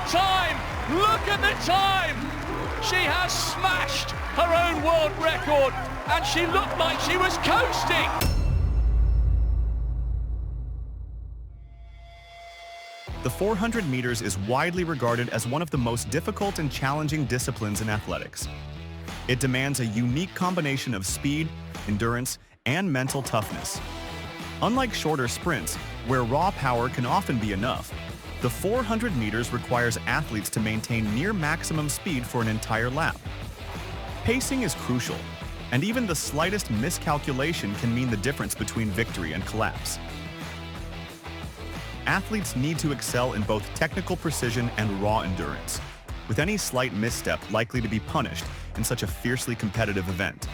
time! Look at the time! She has smashed her own world record, and she looked like she was coasting! The 400 meters is widely regarded as one of the most difficult and challenging disciplines in athletics. It demands a unique combination of speed, endurance, and mental toughness. Unlike shorter sprints, where raw power can often be enough, the 400 meters requires athletes to maintain near maximum speed for an entire lap. Pacing is crucial, and even the slightest miscalculation can mean the difference between victory and collapse. Athletes need to excel in both technical precision and raw endurance, with any slight misstep likely to be punished in such a fiercely competitive event.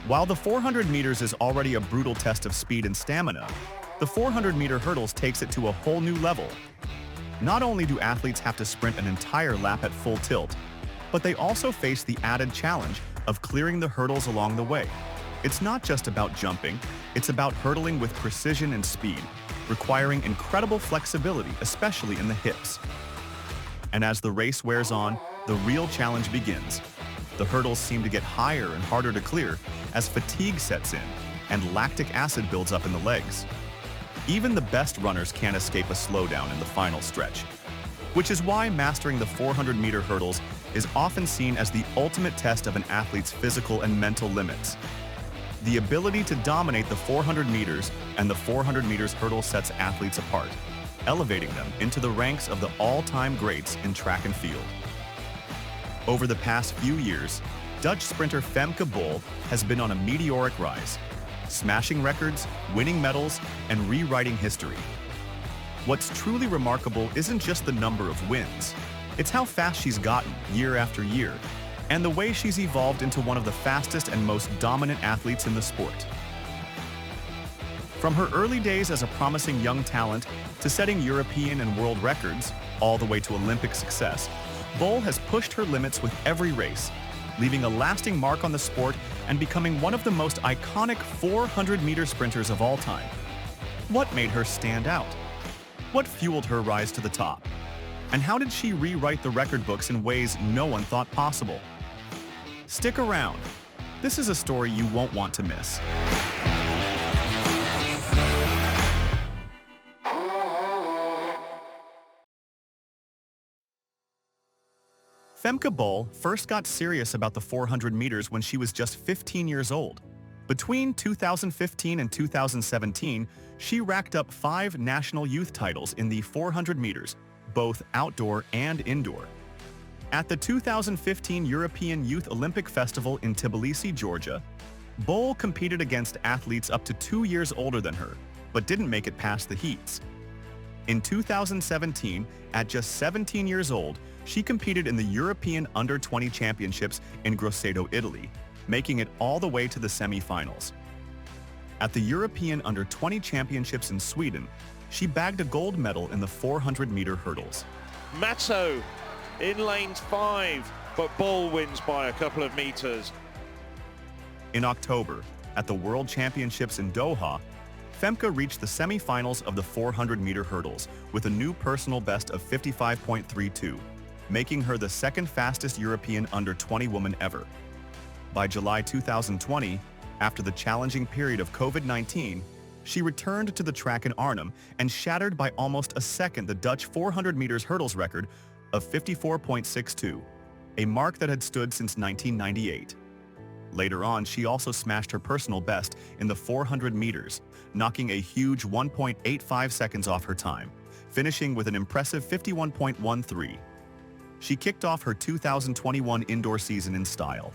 While the 400 meters is already a brutal test of speed and stamina, the 400-meter hurdles takes it to a whole new level. Not only do athletes have to sprint an entire lap at full tilt, but they also face the added challenge of clearing the hurdles along the way. It's not just about jumping, it's about hurdling with precision and speed, requiring incredible flexibility, especially in the hips. And as the race wears on, the real challenge begins. The hurdles seem to get higher and harder to clear as fatigue sets in and lactic acid builds up in the legs. Even the best runners can't escape a slowdown in the final stretch, which is why mastering the 400-meter hurdles is often seen as the ultimate test of an athlete's physical and mental limits. The ability to dominate the 400 meters and the 400 meters hurdle sets athletes apart, elevating them into the ranks of the all-time greats in track and field. Over the past few years, Dutch sprinter Femke Bol has been on a meteoric rise, smashing records, winning medals, and rewriting history. What's truly remarkable isn't just the number of wins, it's how fast she's gotten year after year, and the way she's evolved into one of the fastest and most dominant athletes in the sport. From her early days as a promising young talent to setting European and world records, all the way to Olympic success, Bol has pushed her limits with every race, leaving a lasting mark on the sport and becoming one of the most iconic 400-meter sprinters of all time. What made her stand out? What fueled her rise to the top? And how did she rewrite the record books in ways no one thought possible? Stick around. This is a story you won't want to miss. Femke Bol first got serious about the 400 meters when she was just 15 years old. Between 2015 and 2017, she racked up 5 national youth titles in the 400 meters, both outdoor and indoor. At the 2015 European Youth Olympic Festival in Tbilisi, Georgia, Bol competed against athletes up to 2 years older than her, but didn't make it past the heats. In 2017, at just 17 years old, she competed in the European Under-20 Championships in Grosseto, Italy, making it all the way to the semi-finals. At the European Under-20 Championships in Sweden, she bagged a gold medal in the 400-meter hurdles. Matto in lanes 5, but Bol wins by a couple of meters. In October, at the World Championships in Doha, Femke reached the semi-finals of the 400-meter hurdles with a new personal best of 55.32, making her the second fastest European under-20 woman ever. By July 2020, after the challenging period of COVID-19, she returned to the track in Arnhem and shattered by almost a second the Dutch 400 meters hurdles record of 54.62, a mark that had stood since 1998. Later on, she also smashed her personal best in the 400 meters, knocking a huge 1.85 seconds off her time, finishing with an impressive 51.13. She kicked off her 2021 indoor season in style.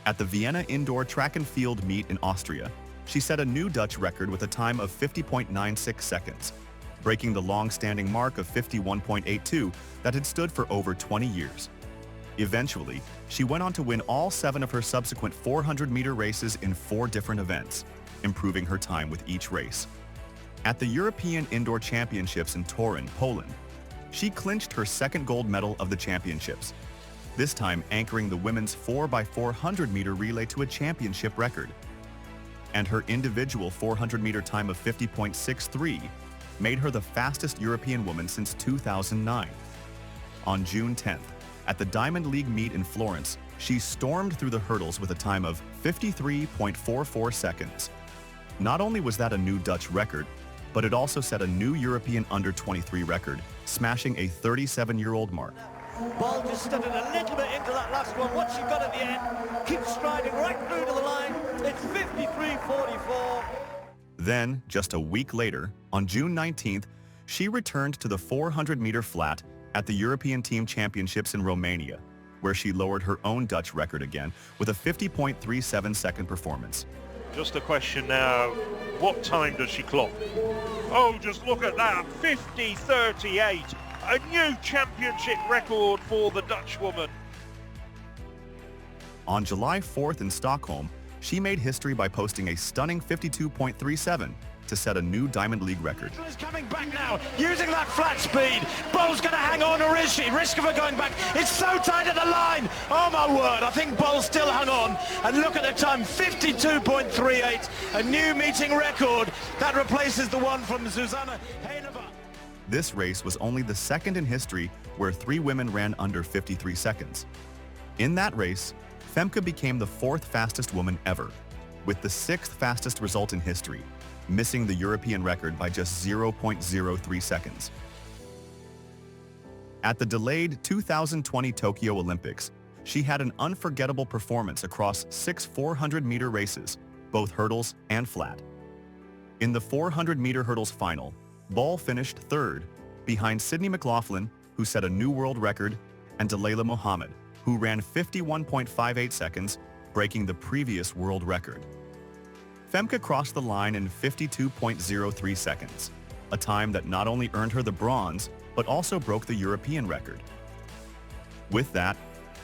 At the Vienna Indoor Track and Field Meet in Austria, she set a new Dutch record with a time of 50.96 seconds, breaking the long-standing mark of 51.82 that had stood for over 20 years. Eventually, she went on to win all 7 of her subsequent 400-meter races in 4 different events, improving her time with each race. At the European Indoor Championships in Torun, Poland, she clinched her second gold medal of the championships, this time anchoring the women's 4x400-meter relay to a championship record. And her individual 400-meter time of 50.63 made her the fastest European woman since 2009. On June 10th, at the Diamond League meet in Florence, she stormed through the hurdles with a time of 53.44 seconds. Not only was that a new Dutch record, but it also set a new European under-23 record, smashing a 37-year-old mark. Bol just studied a little bit into that last one. What she got at the end, keeps striding right through to the line. It's 53.44. Then, just a week later, on June 19th, she returned to the 400-meter flat at the European Team Championships in Romania, where she lowered her own Dutch record again with a 50.37-second performance. Just a question now, what time does she clock? Oh, just look at that, 50.38, a new championship record for the Dutch woman. On July 4th in Stockholm, she made history by posting a stunning 52.37 to set a new Diamond League record. Is coming back now, using that flat speed. Bol's going to hang on, or is she? Risk of her going back. It's so tight at the line. Oh my word, I think Bol still hung on. And look at the time, 52.38, a new meeting record. That replaces the one from Susanna Rabat. This race was only the second in history where 3 women ran under 53 seconds. In that race, Femke became the 4th fastest woman ever, with the 6th fastest result in history, missing the European record by just 0.03 seconds. At the delayed 2020 Tokyo Olympics, she had an unforgettable performance across 6 400-meter races, both hurdles and flat. In the 400-meter hurdles final, Bol finished 3rd, behind Sydney McLaughlin, who set a new world record, and Dalilah Muhammad, who ran 51.58 seconds, breaking the previous world record. Femke crossed the line in 52.03 seconds, a time that not only earned her the bronze, but also broke the European record. With that,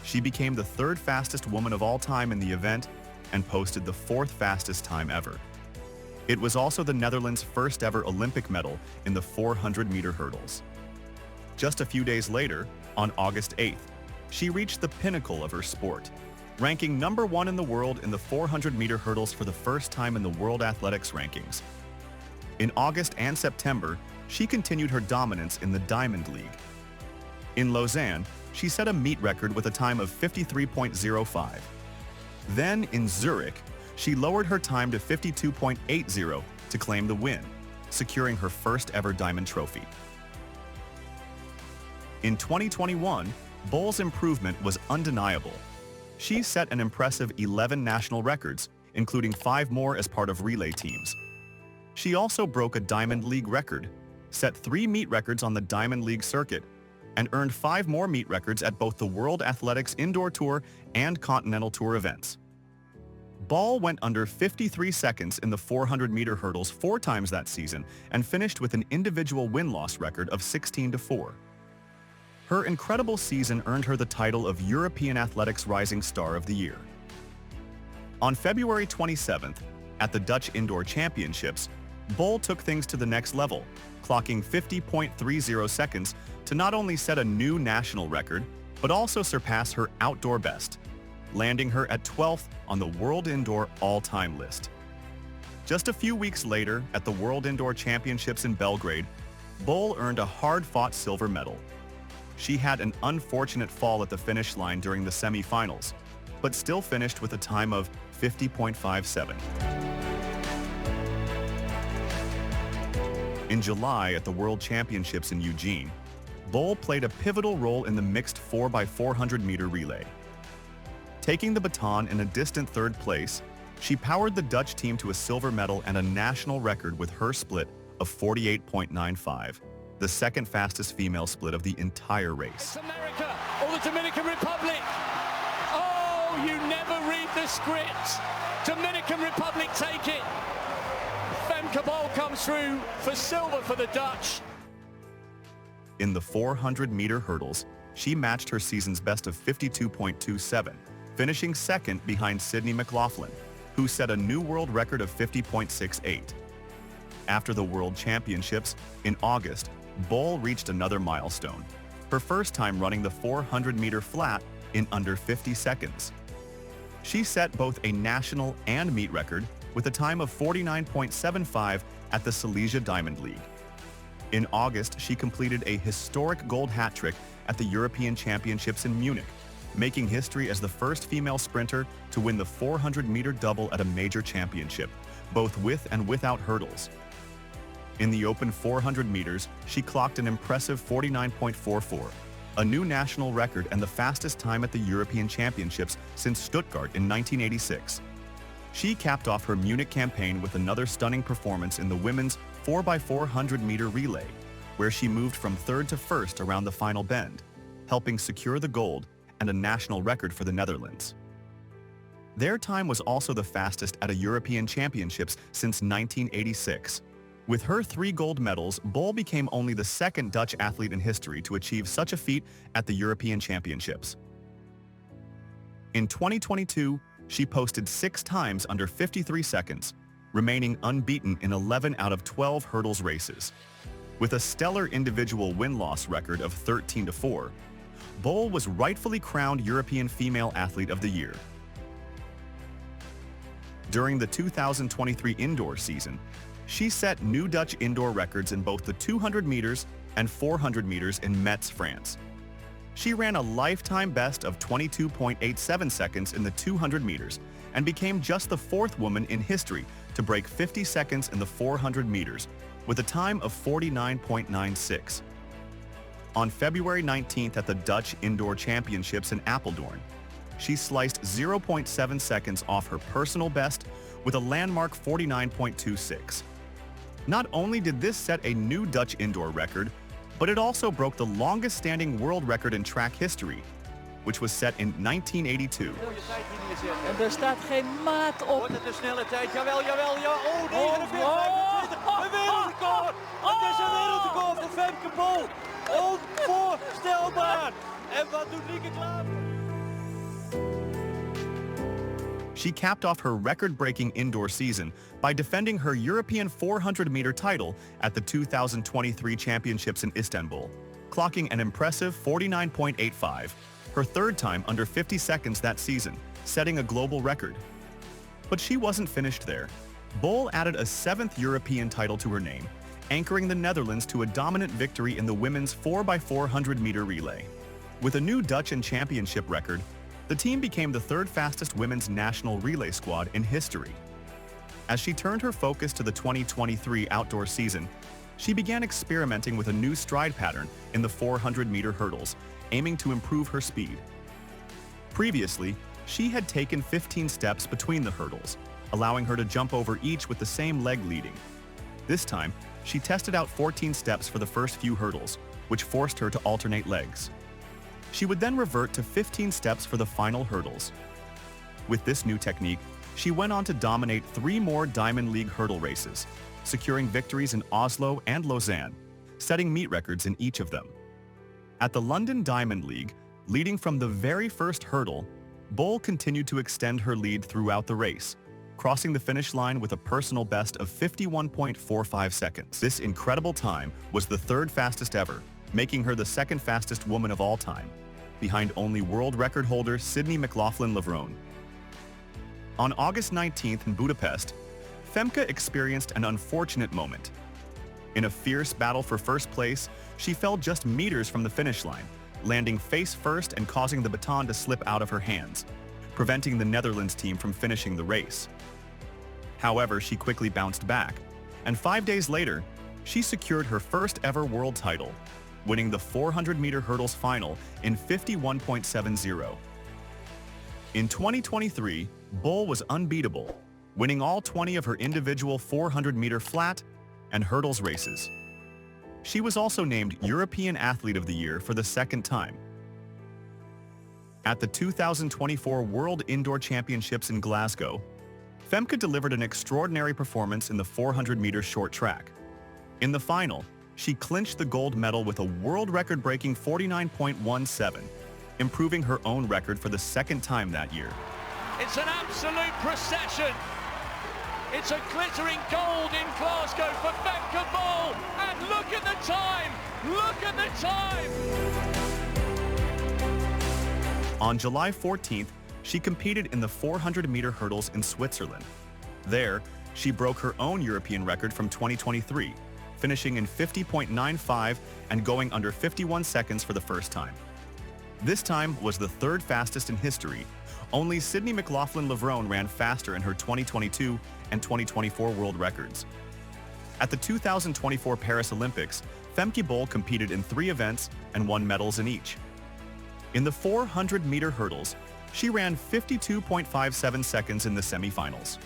she became the 3rd fastest woman of all time in the event and posted the 4th fastest time ever. It was also the Netherlands' first ever Olympic medal in the 400-meter hurdles. Just a few days later, on August 8th, she reached the pinnacle of her sport, ranking number 1 in the world in the 400-meter hurdles for the first time in the World Athletics rankings. In August and September, she continued her dominance in the Diamond League. In Lausanne, she set a meet record with a time of 53.05. Then in Zurich, she lowered her time to 52.80 to claim the win, securing her first ever diamond trophy. In 2021, Bol's improvement was undeniable. She set an impressive 11 national records, including 5 more as part of relay teams. She also broke a Diamond League record, set 3 meet records on the Diamond League circuit, and earned 5 more meet records at both the World Athletics Indoor Tour and Continental Tour events. Bol went under 53 seconds in the 400-meter hurdles 4 times that season and finished with an individual win-loss record of 16-4. Her incredible season earned her the title of European Athletics Rising Star of the Year. On February 27th, at the Dutch Indoor Championships, Bol took things to the next level, clocking 50.30 seconds to not only set a new national record, but also surpass her outdoor best, landing her at 12th on the World Indoor all-time list. Just a few weeks later, at the World Indoor Championships in Belgrade, Bol earned a hard-fought silver medal. She had an unfortunate fall at the finish line during the semi-finals, but still finished with a time of 50.57. In July at the World Championships in Eugene, Bol played a pivotal role in the mixed 4x400-meter relay. Taking the baton in a distant 3rd place, she powered the Dutch team to a silver medal and a national record with her split of 48.95, the 2nd fastest female split of the entire race. It's America or the Dominican Republic. Oh, you never read the script. Dominican Republic take it. Femke Bol comes through for silver for the Dutch. In the 400-meter hurdles, she matched her season's best of 52.27, finishing 2nd behind Sydney McLaughlin, who set a new world record of 50.68. After the World Championships, in August, Bol reached another milestone, her first time running the 400-meter flat in under 50 seconds. She set both a national and meet record with a time of 49.75 at the Silesia Diamond League. In August, she completed a historic gold hat trick at the European Championships in Munich, making history as the first female sprinter to win the 400-meter double at a major championship, both with and without hurdles. In the open 400 meters, she clocked an impressive 49.44, a new national record and the fastest time at the European Championships since Stuttgart in 1986. She capped off her Munich campaign with another stunning performance in the women's 4x400-meter relay, where she moved from third to first around the final bend, helping secure the gold and a national record for the Netherlands. Their time was also the fastest at a European Championships since 1986. With her 3 gold medals, Bol became only the second Dutch athlete in history to achieve such a feat at the European Championships. In 2022, she posted 6 times under 53 seconds, remaining unbeaten in 11 out of 12 hurdles races. With a stellar individual win-loss record of 13-4, Bol was rightfully crowned European Female Athlete of the Year. During the 2023 indoor season, she set new Dutch indoor records in both the 200 meters and 400 meters in Metz, France. She ran a lifetime best of 22.87 seconds in the 200 meters and became just the 4th woman in history to break 50 seconds in the 400 meters with a time of 49.96. On February 19th at the Dutch Indoor Championships in Apeldoorn, she sliced 0.7 seconds off her personal best with a landmark 49.26. Not only did this set a new Dutch indoor record, but it also broke the longest-standing world record in track history, which was set in 1982. En er staat geen maat op. Wordt het de snelle tijd? Jawel, jawel, ja. Oh, 49, een wereldrecord. Het is een wereldrecord voor Femke Bol. Onvoorstelbaar. En wat doet Lieke Klaver? She capped off her record-breaking indoor season by defending her European 400-meter title at the 2023 Championships in Istanbul, clocking an impressive 49.85, her 3rd time under 50 seconds that season, setting a global record. But she wasn't finished there. Bol added a 7th European title to her name, anchoring the Netherlands to a dominant victory in the women's 4x400-meter relay. With a new Dutch and championship record, the team became the 3rd fastest women's national relay squad in history. As she turned her focus to the 2023 outdoor season, she began experimenting with a new stride pattern in the 400-meter hurdles, aiming to improve her speed. Previously, she had taken 15 steps between the hurdles, allowing her to jump over each with the same leg leading. This time, she tested out 14 steps for the first few hurdles, which forced her to alternate legs. She would then revert to 15 steps for the final hurdles. With this new technique, she went on to dominate 3 more Diamond League hurdle races, securing victories in Oslo and Lausanne, setting meet records in each of them. At the London Diamond League, leading from the very first hurdle, Bol continued to extend her lead throughout the race, crossing the finish line with a personal best of 51.45 seconds. This incredible time was the 3rd fastest ever, making her the 2nd fastest woman of all time, behind only world record holder Sydney McLaughlin-Levrone. On August 19th in Budapest, Femke experienced an unfortunate moment. In a fierce battle for first place, she fell just meters from the finish line, landing face first and causing the baton to slip out of her hands, preventing the Netherlands team from finishing the race. However, she quickly bounced back, and 5 days later, she secured her first ever world title, winning the 400-meter hurdles final in 51.70. In 2023, Bol was unbeatable, winning all 20 of her individual 400-meter flat and hurdles races. She was also named European Athlete of the Year for the 2nd time. At the 2024 World Indoor Championships in Glasgow, Femke delivered an extraordinary performance in the 400-meter short track. In the final, she clinched the gold medal with a world record-breaking 49.17, improving her own record for the 2nd time that year. It's an absolute procession. It's a glittering gold in Glasgow for Femke Bol. And look at the time! Look at the time! On July 14th, she competed in the 400-meter hurdles in Switzerland. There, she broke her own European record from 2023, finishing in 50.95 and going under 51 seconds for the first time. This time was the third fastest in history. Only Sydney McLaughlin-Levrone ran faster in her 2022 and 2024 world records. At the 2024 Paris Olympics, Femke Bol competed in 3 events and won medals in each. In the 400-meter hurdles, she ran 52.57 seconds in the semifinals.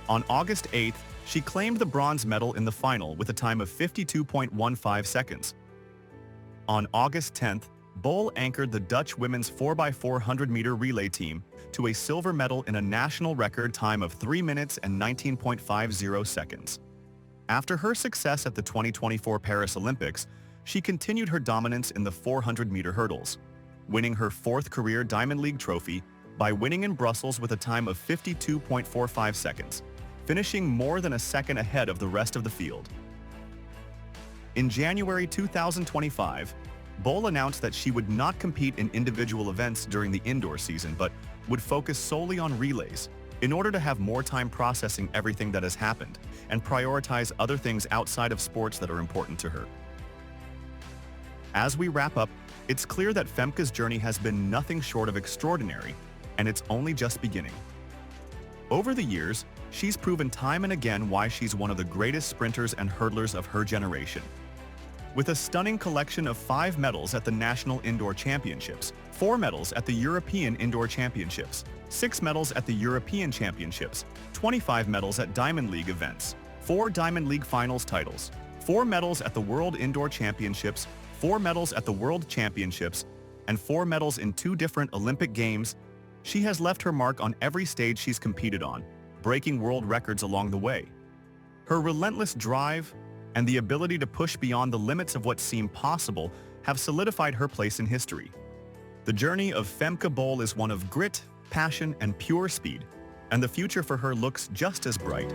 On August 8th, she claimed the bronze medal in the final with a time of 52.15 seconds. On August 10th, Bol anchored the Dutch women's 4x400-meter relay team to a silver medal in a national record time of 3 minutes and 19.50 seconds. After her success at the 2024 Paris Olympics, she continued her dominance in the 400-meter hurdles, winning her 4th career Diamond League trophy by winning in Brussels with a time of 52.45 seconds, finishing more than a second ahead of the rest of the field. In January 2025, Bol announced that she would not compete in individual events during the indoor season but would focus solely on relays in order to have more time processing everything that has happened and prioritize other things outside of sports that are important to her. As we wrap up, it's clear that Femke's journey has been nothing short of extraordinary, and it's only just beginning. Over the years, she's proven time and again why she's one of the greatest sprinters and hurdlers of her generation. With a stunning collection of 5 medals at the National Indoor Championships, 4 medals at the European Indoor Championships, 6 medals at the European Championships, 25 medals at Diamond League events, 4 Diamond League Finals titles, 4 medals at the World Indoor Championships, 4 medals at the World Championships, and 4 medals in 2 different Olympic Games, she has left her mark on every stage she's competed on, breaking world records along the way. Her relentless drive and the ability to push beyond the limits of what seemed possible have solidified her place in history. The journey of Femke Bol is one of grit, passion, and pure speed, and the future for her looks just as bright.